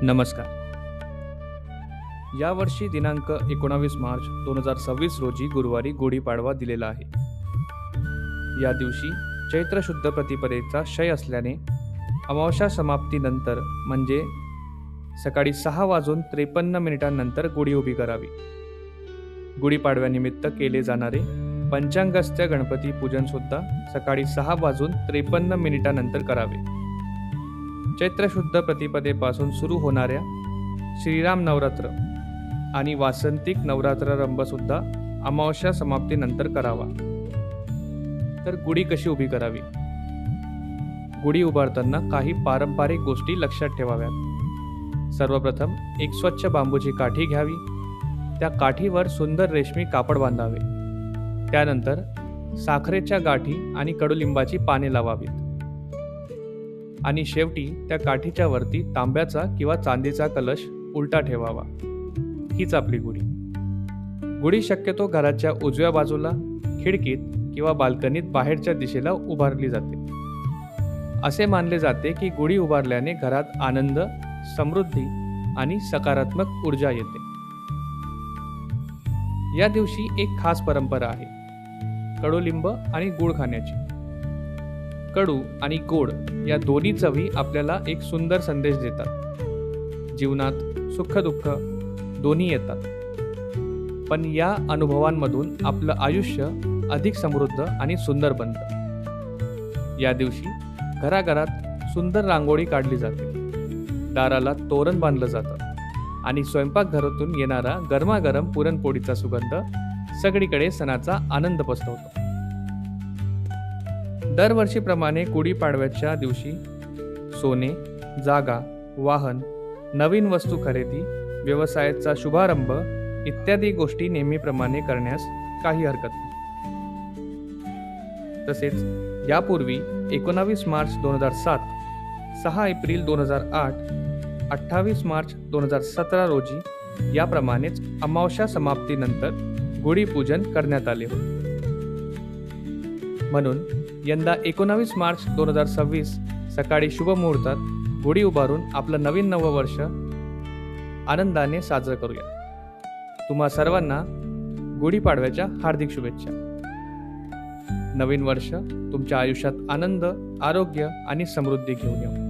नमस्कार. यावर्षी दिनांक 19 मार्च 2026 रोजी गुरुवारी गुढीपाडवा दिलेला आहे. या दिवशी चैत्र शुद्ध प्रतिपदेचा क्षय असल्याने अमावस्या समाप्तीनंतर म्हणजे सकाळी 6:53 गुढी उभी करावी. गुढीपाडव्यानिमित्त केले जाणारे पंचांगस्थ गणपती पूजन सुद्धा सकाळी 6:53 करावे. चैत्र शुद्ध प्रतिपदेपासून सुरू होणाऱ्या श्रीराम नवरात्र आणि वासंतिक नवरात्रारंभ सुद्धा अमावस्या समाप्तीनंतर करावा. तर गुढी कशी उभी करावी? गुढी उभारताना काही पारंपरिक गोष्टी लक्षात ठेवाव्यात. सर्वप्रथम एक स्वच्छ बांबूची काठी घ्यावी. त्या काठीवर सुंदर रेशमी कापड बांधावे. त्यानंतर साखरेच्या गाठी आणि कडुलिंबाची पाने लावावीत आणि शेवटी त्या काठीच्या वरती तांब्याचा किंवा चांदीचा कलश उलटा ठेवावा. हीच आपली गुढी. गुढी शक्यतो घराच्या उजव्या बाजूला, खिडकीत किंवा बाल्कनीत बाहेरच्या दिशेला उभारली जाते. असे मानले जाते की गुढी उभारल्याने घरात आनंद, समृद्धी आणि सकारात्मक ऊर्जा येते. या दिवशी एक खास परंपरा आहे, कडुलिंब आणि गूळ खाण्याची. कडू आणि गोड या दोन्ही चवी आपल्याला एक सुंदर संदेश देतात. जीवनात सुख दुःख दोन्ही येतात, पण या अनुभवांमधून आपलं आयुष्य अधिक समृद्ध आणि सुंदर बनतं. या दिवशी घराघरात सुंदर रांगोळी काढली जाते, दाराला तोरण बांधलं जातं आणि स्वयंपाकघरातून येणारा गरमागरम पुरणपोळीचा सुगंध सगळीकडे सणाचा आनंद पसरवतो. दरवर्षीप्रमाणे गुढीपाडव्याच्या दिवशी सोने, जागा, वाहन, नवीन वस्तू खरेदी, व्यवसायाचा शुभारंभ इत्यादी गोष्टी नेहमीप्रमाणे करण्यास काही हरकत नाही. तसेच यापूर्वी 19 मार्च 2007, 6 एप्रिल 2008, 28 मार्च 2017 रोजी याप्रमाणेच अमावस्या समाप्तीनंतर गुढीपूजन करण्यात आले होते. म्हणून यंदा 19 मार्च 2026 सकाळी शुभमुहूर्तात गुढी उभारून आपलं नवीन नववर्ष आनंदाने साजरं करूया. तुम्हा सर्वांना गुढीपाडव्याच्या हार्दिक शुभेच्छा. नवीन वर्ष तुमच्या आयुष्यात आनंद, आरोग्य आणि समृद्धी घेऊन येऊ.